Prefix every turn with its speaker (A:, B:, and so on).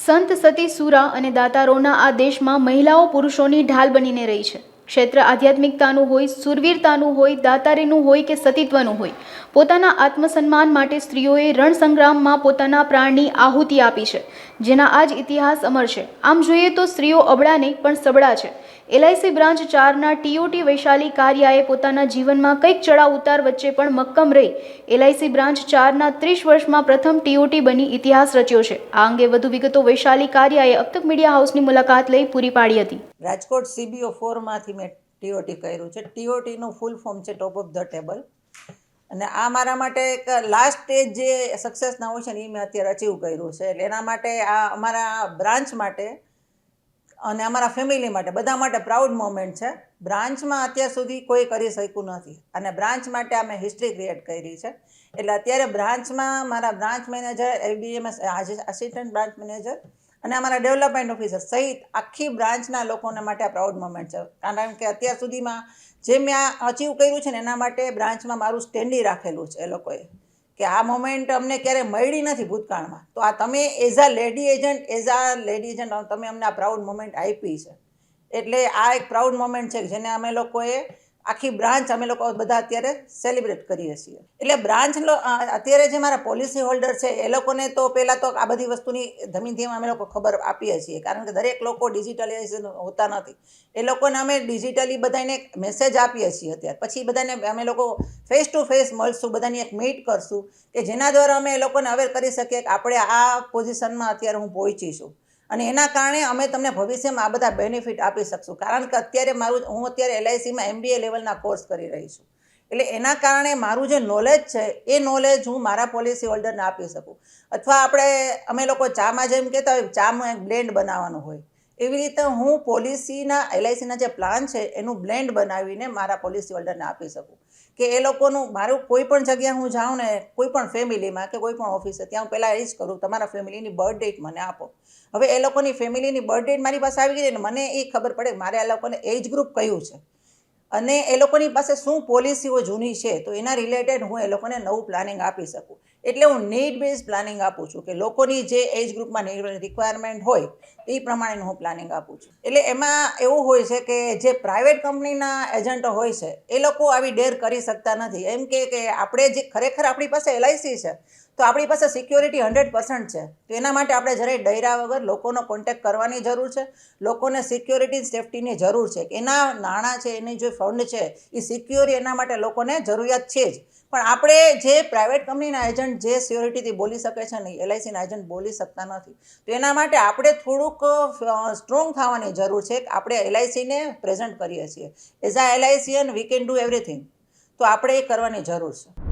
A: સંત સતી સુરા અને દાતારોના આ દેશમાં મહિલાઓ પુરુષોની ઢાલ બનીને રહી છે. ક્ષેત્ર આધ્યાત્મિકતાનું હોય, સુરવીરતાનું હોય, દાતારીનું હોય કે સતીત્વનું હોય, પોતાના આત્મસન્માન માટે સ્ત્રીઓએ રણસંગ્રામમાં પોતાના પ્રાણની આહુતિ આપી છે, જેના આજ ઇતિહાસ અમર છે. આમ જોઈએ તો સ્ત્રીઓ અબળા નહીં પણ સબળા છે. LIC બ્રાન્ચ 4ના TOT વૈશાલી કારિયાએ પોતાના જીવનમાં કંઈક ચડાવ ઉતાર વચ્ચે પણ મક્કમ રહી LIC બ્રાન્ચ 4ના 30 વર્ષમાં પ્રથમ TOT બની ઇતિહાસ રચ્યો છે. આ અંગે વધુ વિગતો વૈશાલી કારિયાએ અબ તક મીડિયા હાઉસની મુલાકાત લઈ પૂરી પાડી હતી.
B: રાજકોટ CBO 4 માંથી મેં TOT કર્યું છે. TOT નું ફૂલ ફોર્મ છે ટોપ ઓફ ધ ટેબલ, અને આ મારા માટે એક લાસ્ટ સ્ટેજ જે સક્સેસના હોય છે ને એ મેં અત્યારે અચીવ કર્યું છે. એટલે એના માટે આ અમારા બ્રાન્ચ માટે અને અમારા ફેમિલી માટે બધા માટે પ્રાઉડ મોમેન્ટ છે. બ્રાન્ચમાં અત્યાર સુધી કોઈ કરી શક્યું નથી અને બ્રાન્ચ માટે અમે હિસ્ટ્રી ક્રિએટ કરી છે. એટલે અત્યારે બ્રાન્ચમાં મારા branch manager, LBMS assistant branch manager અને અમારા ડેવલપમેન્ટ ઓફિસર સહિત આખી બ્રાન્ચના લોકોને માટે આ પ્રાઉડ મોમેન્ટ છે. કારણ કે અત્યાર સુધીમાં જે મેં આ અચીવ કર્યું છે ને એના માટે બ્રાન્ચમાં મારું સ્ટેન્ડી રાખેલું છે એ લોકોએ, કે આ મોમેન્ટ અમને ક્યારેય મળી નથી ભૂતકાળમાં. તો આ તમે એઝ અ લેડી એજન્ટ તમે અમને આ પ્રાઉડ મોમેન્ટ આપી છે. એટલે આ એક પ્રાઉડ મોમેન્ટ છે જેને અમે લોકોએ આખી બ્રાન્ચ અમે લોકો બધા અત્યારે સેલિબ્રેટ કરીએ છીએ. એટલે બ્રાન્ચ અત્યારે જે મારા પોલિસી હોલ્ડર છે એ લોકોને તો પહેલાં તો આ બધી વસ્તુની ધીમે ધીમે અમે લોકો ખબર આપીએ છીએ, કારણ કે દરેક લોકો ડિજિટલાઇઝેશન હોતા નથી. એ લોકોને અમે ડિજિટલી બધાને મેસેજ આપીએ છીએ. અત્યારે પછી બધાને અમે લોકો ફેસ ટુ ફેસ મળશું, બધાની એક મીટ કરશું કે જેના દ્વારા અમે એ લોકોને અવેર કરી શકીએ કે આપણે આ પોઝિશનમાં અત્યારે હું પહોંચી છું અને એના કારણે અમે તમને ભવિષ્યમાં આ બધા બેનિફિટ આપી શકશું. કારણ કે અત્યારે હું અત્યારે LICમાં MBA લેવલના કોર્સ કરી રહી છું. એટલે એના કારણે મારું જે નોલેજ છે એ નોલેજ હું મારા પોલિસી હોલ્ડરને આપી શકું. અથવા અમે લોકો ચામાં જેમ કહેતા હોય ચામાં એક બ્લેન્ડ બનાવવાનું હોય, એવી રીતે હું પોલિસીના LICના જે પ્લાન છે એનું બ્લેન્ડ બનાવીને મારા પોલિસી હોલ્ડરને આપી શકું. કે એ લોકોનું મારું કોઈ પણ જગ્યાએ હું જાઉં ને, કોઈ પણ ફેમિલીમાં કે કોઈ પણ ઓફિસે, ત્યાં હું પહેલાં એ જ કરું, તમારા ફેમિલીની બર્થ ડેટ મને આપો. હવે એ લોકોની ફેમિલીની બર્થ ડેટ મારી પાસે આવી ગઈ ને મને એ ખબર પડે મારે આ લોકોને એજ ગ્રુપ કયું છે અને એ લોકોની પાસે શું પોલિસીઓ જૂની છે, તો એના રિલેટેડ હું એ લોકોને નવું પ્લાનિંગ આપી શકું. એટલે હું નીડ બેઝ પ્લાનિંગ આપું છું કે લોકોની જે એજ ગ્રુપમાં રિક્વાયરમેન્ટ હોય એ પ્રમાણેનું હું પ્લાનિંગ આપું છું. એટલે એમાં એવું હોય છે કે જે પ્રાઇવેટ કંપનીના એજન્ટો હોય છે એ લોકો આવી ડેર કરી શકતા નથી. એમ કે આપણે જે ખરેખર આપણી પાસે LIC છે તો આપણી પાસે સિક્યોરિટી 100% છે. તો એના માટે આપણે જરાય ડર્યા વગર લોકોનો કોન્ટેક્ટ કરવાની જરૂર છે. લોકોને સિક્યોરિટી સેફ્ટીની જરૂર છે. એના નાણાં છે, એની જે ફંડ છે એ સિક્યોર એના માટે લોકોને જરૂરિયાત છે જ. પણ આપણે જે પ્રાઇવેટ કંપનીના એજન્ટ જે સિક્યોરિટીથી બોલી શકે છે ને LICના એજન્ટ બોલી શકતા નથી. તો એના માટે આપણે થોડુંક સ્ટ્રોંગ થવાની જરૂર છે કે આપણે LICને પ્રેઝન્ટ કરીએ છીએ. As a LICN we can do everything. તો આપણે એ કરવાની જરૂર છે.